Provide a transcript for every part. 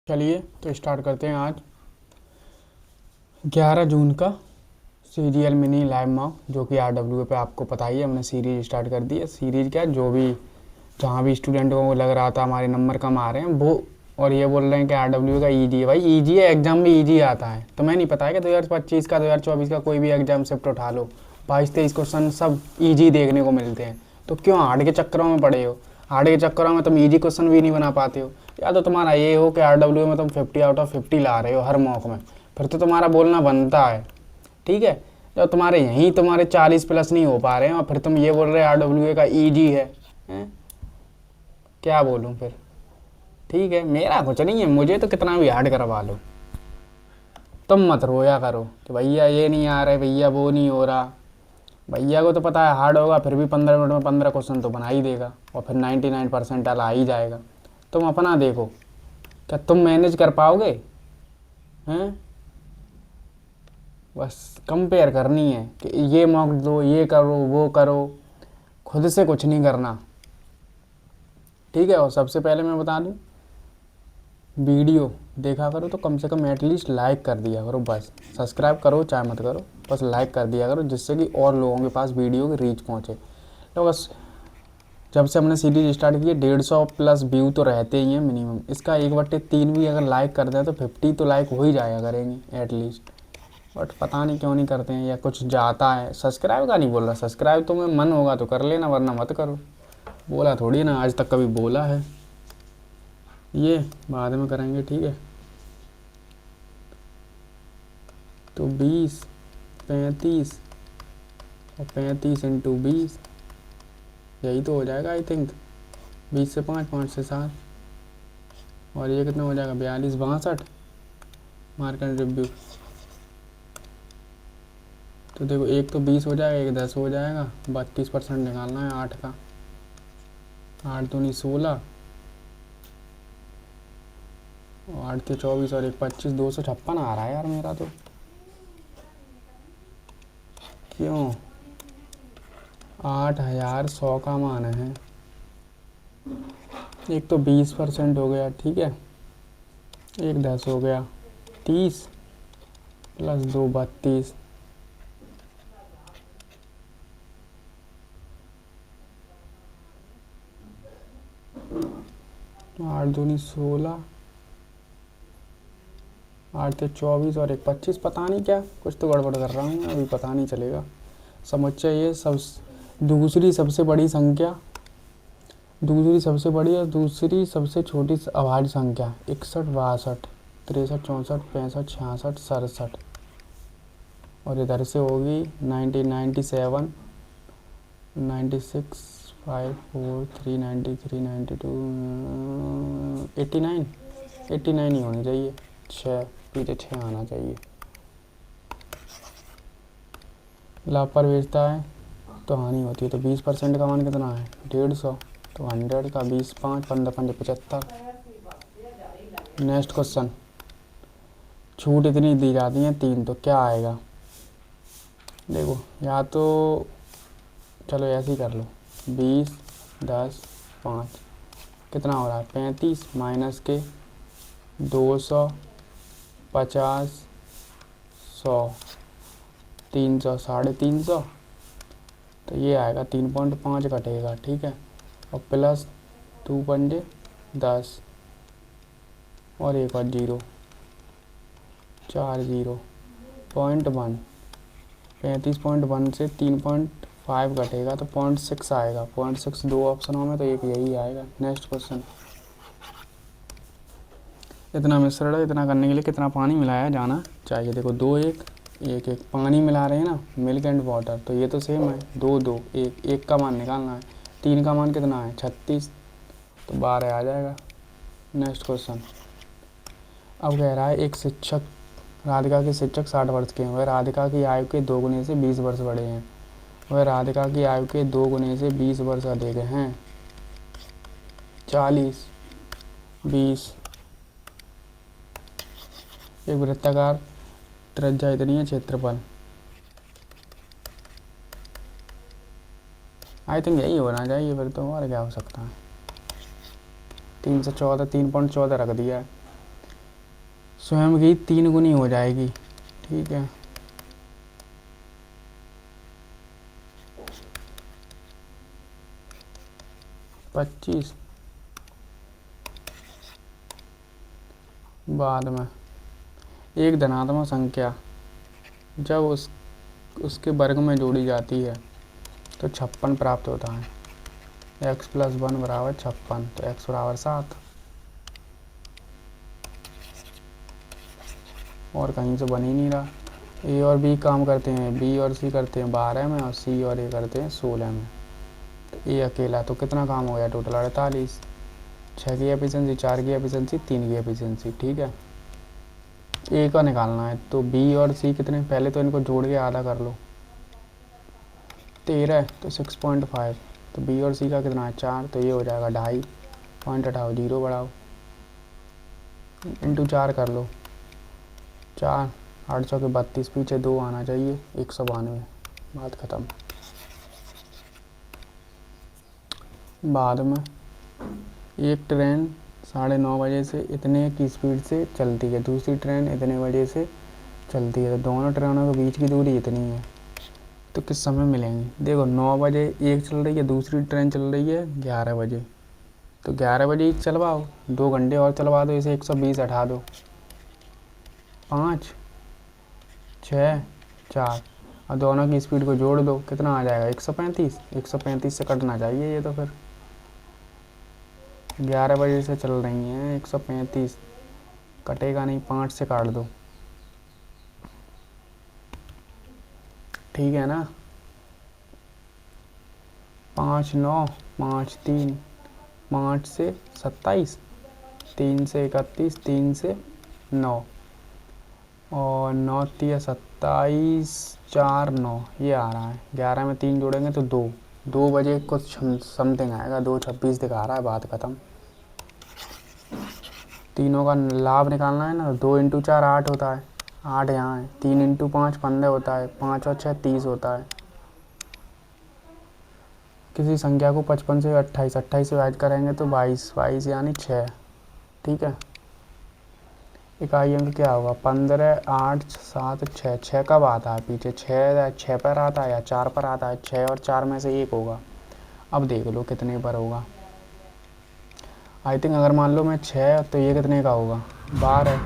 चलिए तो स्टार्ट करते हैं। आज 11 जून का सीरियल मिनी लाइव मॉक जो कि RWA पे आपको पता ही है, हमने सीरीज स्टार्ट कर दी है। सीरीज क्या, जो भी जहाँ भी स्टूडेंटों को लग रहा था हमारे नंबर कम आ रहे हैं वो, और ये बोल रहे हैं कि RWA का ईजी है। भाई ईजी है, एग्जाम भी ईजी आता है। तो मैं नहीं पता है कि 2025 का 2024 का कोई भी एग्जाम शिफ्ट उठा लो, 22-23 क्वेश्चन सब ईजी देखने को मिलते हैं। तो क्यों हार्ड के चक्करों में पड़े हो? हार्ड के चक्करों में तुम ईजी क्वेश्चन भी नहीं बना पाते हो। या तो तुम्हारा ये हो कि RWA में तुम 50/50 ला रहे हो हर मॉक में, फिर तो तुम्हारा बोलना बनता है। ठीक है, जब तुम्हारे यहीं तुम्हारे 40+ नहीं हो पा रहे हैं और फिर तुम ये बोल रहे हो RWA का ईजी है, हैं? क्या बोलूँ फिर? ठीक है, मेरा कुछ नहीं है, मुझे तो कितना भी हार्ड करवा लो। तुम मत रोया करो कि भैया ये नहीं आ रहा, भैया वो नहीं हो रहा। भैया को तो पता है हार्ड होगा, फिर भी 15 मिनट में 15 क्वेश्चन तो बना ही देगा और फिर 99% आ ही जाएगा। तुम अपना देखो, क्या तुम मैनेज कर पाओगे? हैं? बस कंपेयर करनी है कि ये मॉक दो, ये करो, वो करो, खुद से कुछ नहीं करना। ठीक है, और सबसे पहले मैं बता दूं, वीडियो देखा करो तो कम से कम एटलीस्ट लाइक कर दिया करो। बस सब्सक्राइब करो चाहे मत करो, बस लाइक कर दिया करो, जिससे कि और लोगों के पास वीडियो की रीच पहुँचे। तो बस जब से हमने सीरीज स्टार्ट की है 150+ व्यू तो रहते ही हैं मिनिमम। इसका 1/3 भी अगर लाइक कर दें तो 50 तो लाइक हो ही जाया करेंगे एटलीस्ट। बट पता नहीं क्यों नहीं करते हैं, या कुछ जाता है। सब्सक्राइब का नहीं बोल रहा, सब्सक्राइब तुम्हें मन होगा तो कर लेना, वरना मत करो। बोला थोड़ी ना आज तक कभी बोला है, ये बाद में करेंगे। ठीक है, तो 20, 35 और 35 × 20 यही तो हो जाएगा आई थिंक। 20 से 5, 5 से 7, और ये कितना हो जाएगा? 42, 62 मार्क एंड रिव्यू। तो देखो, एक तो 20 हो जाएगा, एक 10 हो जाएगा, 32% निकालना है 8 का। 8 दूनी 16, 8 के 24 और 1 25, 256 आ रहा है यार मेरा तो। क्यों? 8100 का मान है। एक तो 20% हो गया, ठीक है, एक 10 हो गया, 30 + 2 32, 8 दूनी 16, 8 के 24 और 1 25। पता नहीं क्या, कुछ तो गड़बड़ कर रहा हूँ मैं, अभी पता नहीं चलेगा। समुच्चय ये सब दूसरी सबसे बड़ी संख्या, दूसरी सबसे बड़ी और दूसरी सबसे छोटी अभाज्य संख्या 61, 62, 63, 64, 65, 66, 67, और इधर से होगी 1997, 96, 54, 393, 92, 89, 89 ही होनी चाहिए। 6 पीछे 6 आना चाहिए। लाभ पर बेचता है तो हानि होती है। तो 20% का मान कितना है? 150। तो 100 का 20, 5, 15, 5, 75। नेक्स्ट क्वेश्चन, छूट इतनी दी जाती है 3, तो क्या आएगा? देखो, या तो चलो ऐसे ही कर लो, 20, 10, 5 कितना हो रहा है? 35 माइनस के 200, 50, 100, 300, 350। तो ये आएगा 3.5 कटेगा, ठीक है, और प्लस 2 पंजे 10 और एक और 0, 4 0, 0.1। 35.1 से 3.5 घटेगा तो 0.6 आएगा। 0.6 दो ऑप्शनों में, तो एक यही आएगा। नेक्स्ट क्वेश्चन, इतना मिश्रण इतना करने के लिए कितना पानी मिलाया जाना चाहिए? देखो, 2 1 1 1 पानी मिला रहे हैं ना, मिल्क एंड वाटर, तो ये तो सेम है। 2 2 1 1 का मान निकालना है। 3 का मान कितना है? 36, तो 12 आ जाएगा। नेक्स्ट क्वेश्चन, अब कह रहा है एक शिक्षक, राधिका के शिक्षक 60 वर्ष के हैं, वह राधिका की आयु के 2 गुने से 20 वर्ष बड़े हैं। वह राधिका की आयु के 2 गुने से 20 वर्ष अधिक हैं। 40, 20। एक वृत्ताकार त्रिज्या इतनी है, क्षेत्रफल आई थिंक यही होना चाहिए फिर तो, और क्या हो सकता है? 314, 3.14 रख दिया है। स्वयं की 3 गुनी हो जाएगी। ठीक है, पच्चीस। बाद में एक धनात्मक संख्या जब उसके वर्ग में जोड़ी जाती है तो 56 प्राप्त होता है। x+1 बराबर 56, तो x बराबर 7। और कहीं से बन ही नहीं रहा। ए और बी काम करते हैं, बी और सी करते हैं 12 में, और सी और ए करते हैं 16 में। तो ए अकेला तो कितना काम हो गया टोटल? 48। 6 की एफिशिएंसी, 4 की एफिशिएंसी, 3 की एफिशिएंसी। ठीक है, ए का निकालना है तो बी और सी कितने, पहले तो इनको जोड़ के आधा कर लो। 13 तो 6.5, तो बी और सी का कितना है 4, तो ये हो जाएगा 2.5। पॉइंट हटाओ, 0 बढ़ाओ, इंटू 4 कर लो। 4 800 के 32, पीछे 2 आना चाहिए, 192। बात खत्म। बाद में एक ट्रेन 9:30 बजे से इतने की स्पीड से चलती है, दूसरी ट्रेन इतने बजे से चलती है, तो दोनों ट्रेनों के बीच की दूरी इतनी है, तो किस समय मिलेंगी? देखो 9 बजे एक चल रही है, दूसरी ट्रेन चल रही है 11 बजे, तो 11 बजे ही चलवाओ, 2 घंटे और चलवा दो, इसे 120 हटा दो, 5 6 4, और दोनों की स्पीड को जोड़ दो, कितना आ जाएगा? 135। 135 से कटना चाहिए ये, तो फिर 11 बजे से चल रही हैं, 135 कटेगा नहीं, 5 से काट दो। ठीक है ना? 5 9 5 3, 5 से 27, 3 से 31, 3 से 9, और 9 3 27, 4 9, ये आ रहा है। 11 में 3 जोड़ेंगे तो 2 बजे कुछ समथिंग आएगा, 2:26 दिखा रहा है। बात खत्म। तीनों का लाभ निकालना है ना, 2 × 4 8 होता है, 8 यहाँ है, 3 × 5 15 होता है, 5 और 6 30 होता है। किसी संख्या को 55 से 28 से डिवाइड करेंगे तो 22 यानी 6। ठीक है, इकाई अंक क्या होगा? 15 8 7 6। 6 कब आता है पीछे? 6 पर आता है या 4 पर आता है? 6 और 4 में से एक होगा। अब देख लो कितने पर होगा। आई थिंक अगर मान लो मैं 6, तो ये कितने का होगा? 12,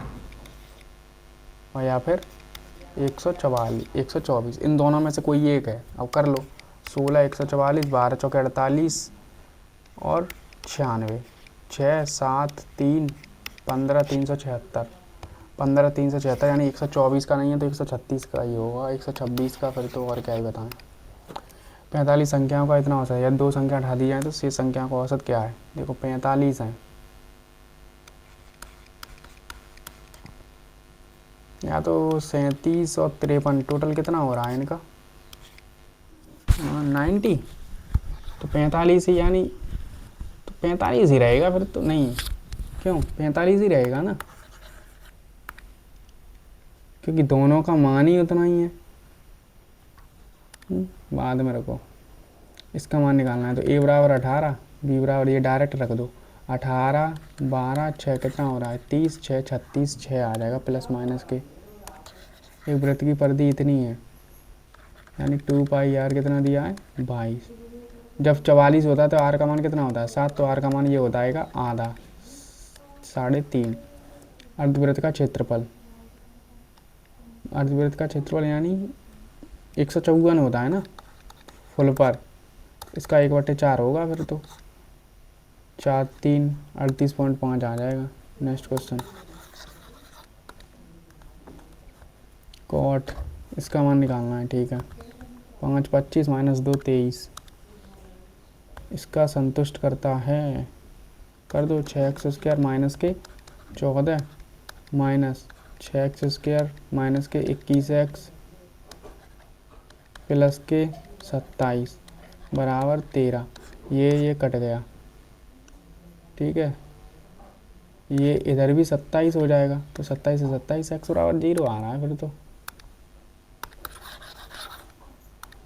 और या फिर 144 124, इन दोनों में से कोई एक है। अब कर लो, 16 144, 12 चौके 48, और 96, 6 7 3 15 376, 15 376 यानी 124 का नहीं है तो 136 का ही होगा, 126 का। फिर तो और क्या ही बताएं। 45 संख्याओं का इतना औसत है, या 2 संख्या हटा दी जाए तो शेष संख्या का औसत क्या है? देखो 45 है, या तो 37 और 53, टोटल कितना हो रहा है इनका? 90, तो 45 ही, यानी तो 45 ही रहेगा फिर तो। नहीं, क्यों 45 ही रहेगा ना, क्योंकि दोनों का मान ही उतना ही है। बाद में रखो, इसका मान निकालना है तो a बराबर 18, b बराबर, ये डायरेक्ट रख दो, 18 12 6 कितना हो रहा है? 30 6 36, 6 आ जाएगा प्लस माइनस के। एक वृत्त की परिधि इतनी है, यानी 2πr कितना दिया है? 22। जब 44 होता है तो r का मान कितना होता है? 7, तो r का मान ये होता है आधा, 3.5। अर्धवृत्त का क्षेत्रफल, अर्धवृत्त का क्षेत्रफल यानी 154 होता है ना फुल पर, इसका 1/4 होगा फिर तो 4 3 38.5 आ जाएगा। नेक्स्ट क्वेश्चन, कॉट, इसका मान निकालना है। ठीक है, 5 25 - 2 23, इसका संतुष्ट करता है, कर दो 6x² माइनस के 14 माइनस 6x² माइनस के 21x प्लस के 27 बराबर 13। ये कट गया। ठीक है, ये इधर भी 27 हो जाएगा, तो 27 से 27 x बराबर 0 आ रहा है फिर तो।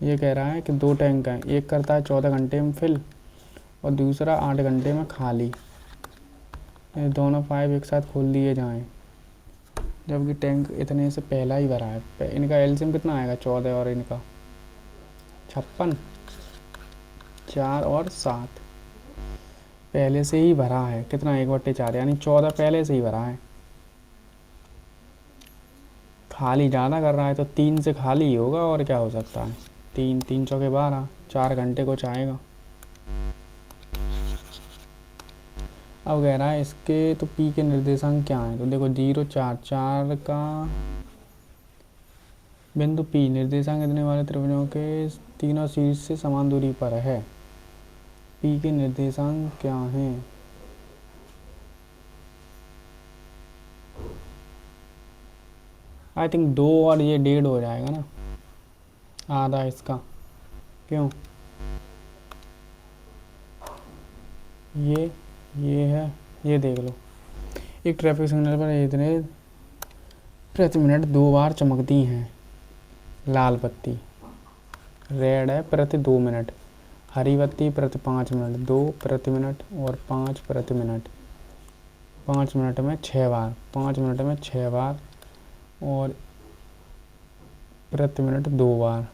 ये कह रहा है कि 2 टैंक हैं, एक करता है 14 घंटे में फिल और दूसरा 8 घंटे में खाली। ये दोनों पाइप एक साथ खोल दिए जाएं जबकि टैंक इतने से पहला ही भरा है। इनका एलसीएम कितना आएगा, 14 और इनका 56, 4 और 7 पहले से ही भरा है। कितना, 1/4 यानी 14 पहले से ही भरा है। खाली ज़्यादा कर रहा है तो 3 से खाली ही होगा, और क्या हो सकता है। 3 3 चौके 12, 4 घंटे कुछ आएगा। अब कह रहा है इसके तो पी के निर्देशांक क्या है, तो देखो 0 4 4 का बिंदु पी निर्देशांक इतने वाले त्रिभुजों के तीनों शीर्ष से समान दूरी पर है। पी के निर्देशांक क्या हैं, आई थिंक 2 और ये 1.5 हो जाएगा ना, आधा इसका। क्यों, ये है, ये देख लो। एक ट्रैफिक सिग्नल पर इतने प्रति मिनट 2 बार चमकती हैं लाल बत्ती। रेड है प्रति 2 मिनट, हरी बत्ती प्रति 5 मिनट, 2 प्रति मिनट और 5 प्रति मिनट। 5 मिनट में 6 बार, 5 मिनट में 6 बार और प्रति मिनट 2 बार।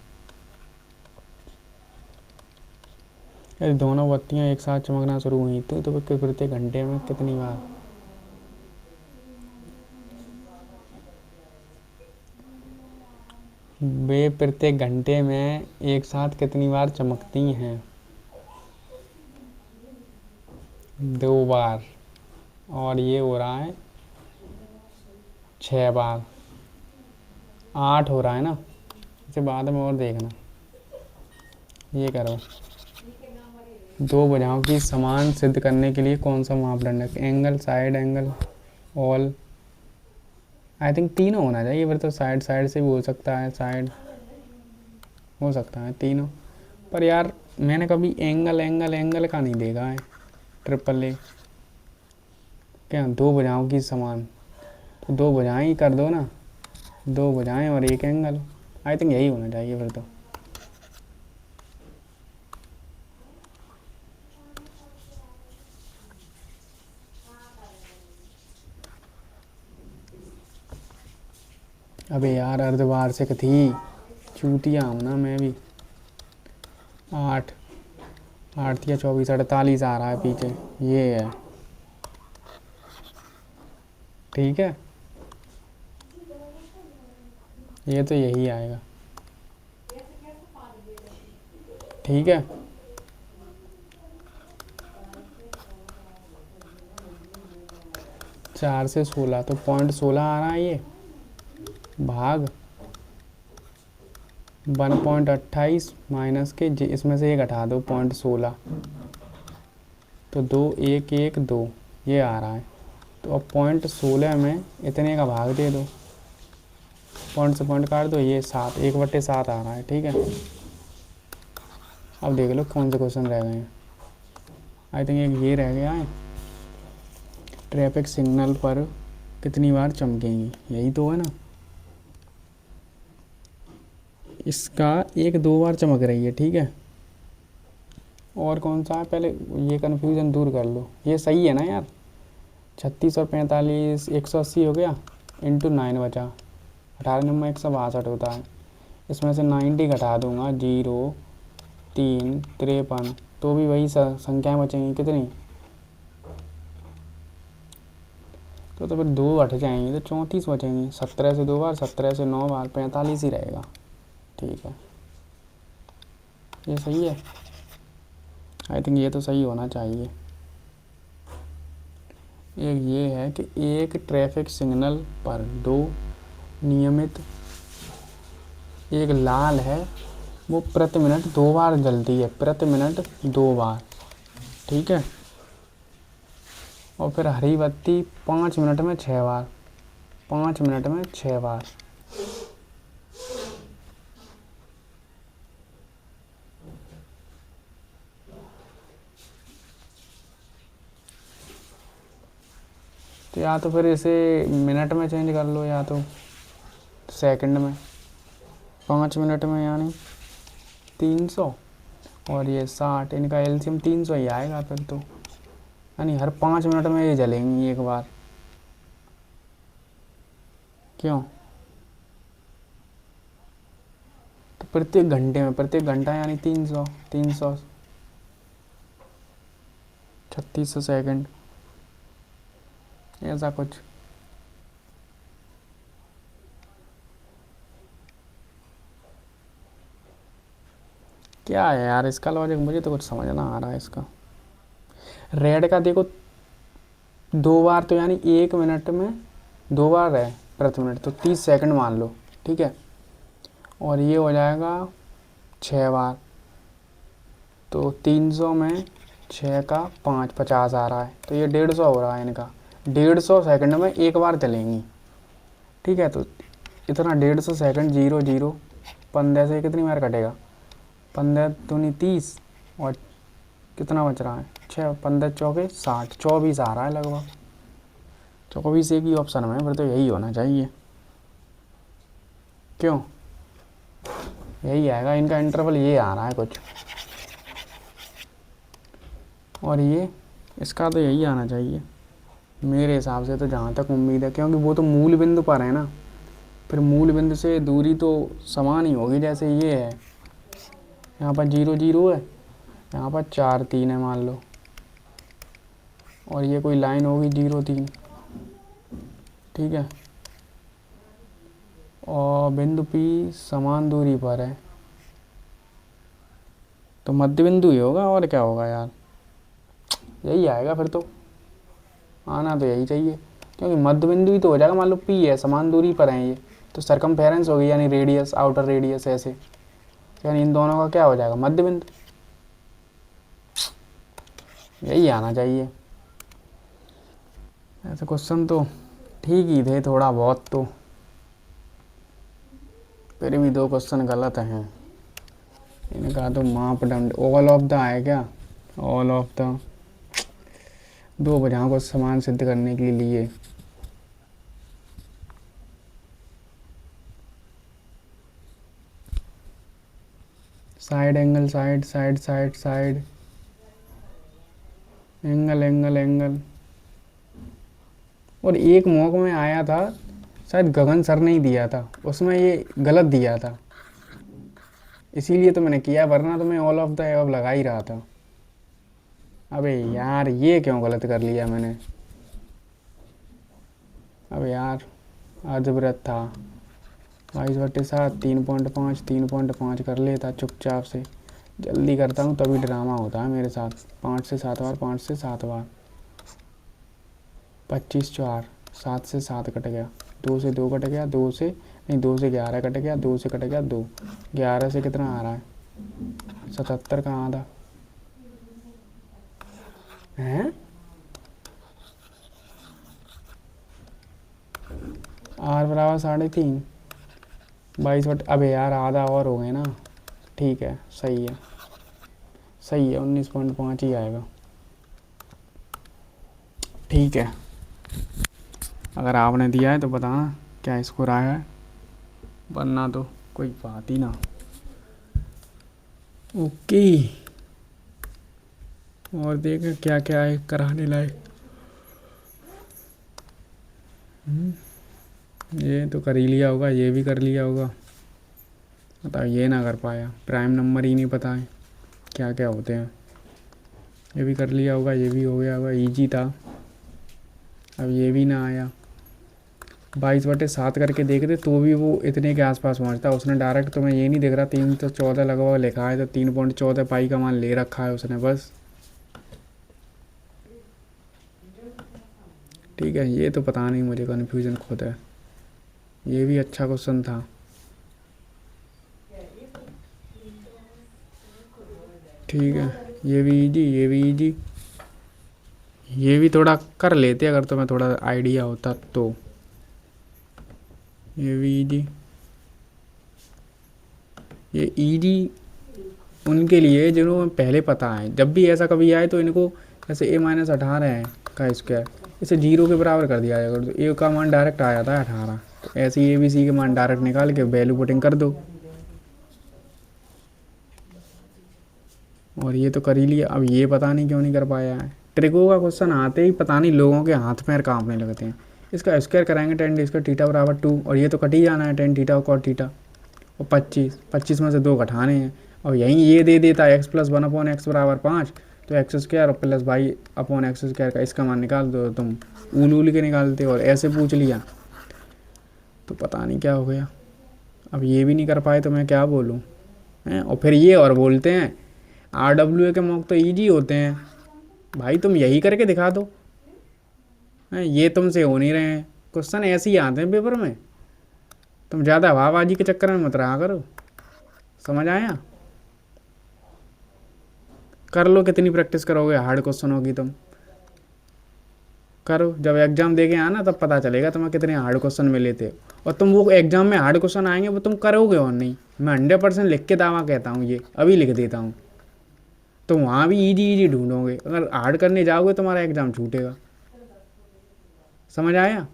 यदि दोनों बत्तियां एक साथ चमकना शुरू हुई तो प्रत्येक घंटे में कितनी बार। वे प्रत्येक घंटे में एक साथ कितनी बार चमकती हैं, 2 बार। और ये हो रहा है 6 बार, 8 हो रहा है ना। इसे बाद में और देखना। ये करो, 2 भुजाओं की समान सिद्ध करने के लिए कौन सा मापदंड है, angle, side angle, all. I think तीनों होना चाहिए, फिर तो साइड साइड से भी हो सकता है, साइड हो सकता है तीनों। पर यार मैंने कभी एंगल एंगल एंगल का नहीं देखा है। ट्रिपल ए क्या, 2 भुजाओं की समान, तो 2 भुजाएं ही कर दो ना, 2 भुजाएं और 1 एंगल। आई थिंक यही होना चाहिए फिर तो। अबे यार अर्धवार्षिक थी, चूतिया हूँ ना मैं भी। 8 8 या 24, 48 आ रहा है पीछे, ये है ठीक है। ये तो यही आएगा ठीक है। 4 से 16 तो 0.16 आ रहा है ये, भाग 1.28 माइनस के इसमें से 1 हटा दो, 0.16 तो 2 1 1 2 ये आ रहा है। तो अब 0.16 में इतने का भाग दे दो, पॉइंट से पॉइंट काट दो, ये 7 1/7 आ रहा है ठीक है। अब देख लो कौन से क्वेश्चन रह गए हैं। आई थिंक एक ये रह गया है, ट्रैफिक सिग्नल पर कितनी बार चमकेंगी, यही तो है ना। इसका 1-2 बार चमक रही है ठीक है। और कौन सा है, पहले ये कन्फ्यूज़न दूर कर लो। ये सही है ना यार, 36 और 45 180 हो गया, इंटू 9 बचा, 18 नंबर 162 होता है। इसमें से 90 घटा दूंगा, 0 3 53, तो भी वही संख्याएं बचेंगी कितनी, तो फिर 2 हट जाएंगी तो 34 बचेंगी। 17 से 2 बार, 17 से 9 बार, 45 ही रहेगा ठीक है। ये सही है, आई थिंक ये तो सही होना चाहिए। एक ये है कि एक ट्रैफिक सिग्नल पर 2 नियमित, एक लाल है वो प्रति मिनट 2 बार जलती है, प्रति मिनट 2 बार ठीक है। और फिर हरी बत्ती 5 मिनट में 6 बार, 5 मिनट में 6 बार। तो या तो फिर इसे मिनट में चेंज कर लो या तो सेकंड में। 5 मिनट में यानी 300 और ये 60, इनका एलसीएम 300 ही आएगा फिर तो, यानी हर 5 मिनट में ये जलेंगी एक बार। क्यों? तो प्रत्येक घंटे में, प्रत्येक घंटा यानी 300, 300 3600 सेकंड, ऐसा कुछ। क्या है यार इसका लॉजिक, मुझे तो कुछ समझ ना आ रहा है इसका। रेड का देखो 2 बार, तो यानी 1 मिनट में 2 बार है प्रति मिनट, तो 30 सेकंड मान लो, ठीक है। और ये हो जाएगा 6 बार, तो 300 में 6 का 5, 50 आ रहा है, तो ये 150 हो रहा है इनका। 150 सेकंड में 1 बार चलेंगी, ठीक है। तो इतना 150 सेकंड, 0 0, 15 से कितनी बार कटेगा? 15 दूनी 30, और कितना बच रहा है? 6, 15 चौके 60, 24 आ रहा है लगभग। 24 एक ही ऑप्शन में, फिर तो यही होना चाहिए। क्यों? यही आएगा इनका इंटरवल, ये आ रहा है कुछ, और ये इसका तो यही आना चाहिए मेरे हिसाब से, तो जहाँ तक उम्मीद है, क्योंकि वो तो मूल बिंदु पर है ना, फिर मूल बिंदु से दूरी तो समान ही होगी। जैसे ये है, यहाँ पर 0 0 है, यहाँ पर 4 3 है मान लो, और ये कोई लाइन होगी 0 3, ठीक है। और बिंदु P समान दूरी पर है, तो मध्य बिंदु ही होगा, और क्या होगा यार, यही आएगा फिर तो, आना तो यही चाहिए, क्योंकि मध्य बिंदु ही तो हो जाएगा। मान लो P है, समान दूरी पर है ये, तो सरकमफेरेंस होगी, यानी रेडियस, आउटर रेडियस, ऐसे, यानी इन दोनों का क्या हो जाएगा? मध्य बिंदु। यही आना चाहिए। ऐसे क्वेश्चन तो ठीक ही थे थोड़ा बहुत, तो फिर भी 2 क्वेश्चन गलत हैं इनका। तो मापदंड ऑल ऑफ द है क्या? ऑल ऑफ द 2 भुजाओं को समान सिद्ध करने के लिए side angle, side side side side, angle angle angle. और एक मॉक में आया था, शायद गगन सर ने ही दिया था, उसमें ये गलत दिया था, इसीलिए तो मैंने किया, वरना तो मैं ऑल ऑफ द एबव लगा ही रहा था। अबे यार ये क्यों गलत कर लिया मैंने? अबे यार अजबरत था। 22/7, 3.5, 3.5 कर लेता चुपचाप से। जल्दी करता हूँ तभी ड्रामा होता है मेरे साथ। 5 से 7 बार, 5 से 7 बार, 25 4, 7 से 7 कट गया, 2 से 2 कट गया, 2 से नहीं, 2 से 11 कट गया, 2 से कट गया 2, 11 से कितना आ रहा है? 77 का आधा है। R बराबर 3.5, 22 अबे यार आधा और हो गए ना, ठीक है, सही है, सही है, 19.5 ही आएगा, ठीक है। अगर आपने दिया है तो बताना क्या स्कोर आया है, वरना तो कोई बात ही ना। ओके, और देख क्या क्या है कराने लायक। ये तो कर ही लिया होगा, ये भी कर लिया होगा, बताओ ये ना कर पाया, प्राइम नंबर ही नहीं पता है क्या क्या होते हैं। ये भी कर लिया होगा, ये भी हो गया होगा, इजी था। अब ये भी ना आया। 22/7 करके देखते तो भी वो इतने के आसपास पहुंचता, उसने डायरेक्ट, तो मैं ये नहीं देख रहा 314 लगभग लिखा है, तो 3.14 पाई का मान ले रखा है उसने बस, ठीक है। ये तो पता नहीं, मुझे कन्फ्यूजन खुद है। ये भी अच्छा क्वेश्चन था, ठीक है। ये भी इजी, ये भी इजी, ये भी थोड़ा कर लेते अगर तुम्हें थोड़ा आइडिया होता तो। ये भी इजी, ये इजी उनके लिए जिन्होंने पहले पता है। जब भी ऐसा कभी आए तो इनको, जैसे A-18 है का स्क्वायर, इसे 0 के बराबर कर दिया जाएगा, तो ए का मान डायरेक्ट आ जाता है 18, तो ऐसे ही ABC के मान डायरेक्ट निकाल के वैल्यू पुटिंग कर दो। और ये तो कर ही लिया। अब ये पता नहीं क्यों नहीं कर पाया है। ट्रिको का क्वेश्चन आते ही पता नहीं लोगों के हाथ पैर कांपने लगते हैं। इसका स्क्वायर कराएंगे, टेन इसका थीटा बराबर 2, और ये तो कट ही जाना है, टेन थीटा और कॉट थीटा, और 25 में से 2 घटाने हैं, और यहीं ये दे देता है x+1/x बराबर 5, तो x square plus y upon x square का इसका मान निकाल दो। तुम उल के निकालते और ऐसे पूछ लिया तो पता नहीं क्या हो गया। अब ये भी नहीं कर पाए तो मैं क्या बोलूँ हैं। और फिर ये और बोलते हैं RWA के मॉक तो ईजी होते हैं। भाई तुम यही करके दिखा दो हैं, ये तुमसे हो नहीं रहे हैं, क्वेश्चन ऐसे ही आते हैं पेपर में। तुम ज़्यादा हवाबाजी के चक्कर में मत रहा करो, समझ आया। कर लो, कितनी प्रैक्टिस करोगे, हार्ड क्वेश्चन होगी तुम करो। जब एग्जाम दे के आना तब पता चलेगा तुम्हें कितने हार्ड क्वेश्चन मिले थे। और तुम वो एग्जाम में हार्ड क्वेश्चन आएंगे वो तुम करोगे और नहीं, मैं 100% लिख के दावा कहता हूँ, ये अभी लिख देता हूँ। तो वहाँ भी इजी इजी ढूंढोगे, अगर हार्ड करने जाओगे तुम्हारा एग्ज़ाम छूटेगा। समझ आया।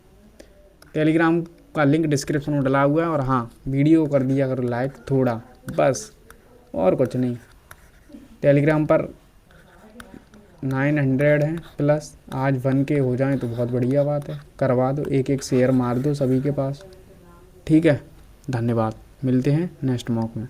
टेलीग्राम का लिंक डिस्क्रिप्शन में डला हुआ है, और हाँ वीडियो कर दिया करो लाइक थोड़ा, बस और कुछ नहीं। टेलीग्राम पर 900 हैं प्लस, आज 1K हो जाए तो बहुत बढ़िया बात है, करवा दो, एक शेयर मार दो सभी के पास। ठीक है, धन्यवाद, मिलते हैं नेक्स्ट मॉक में।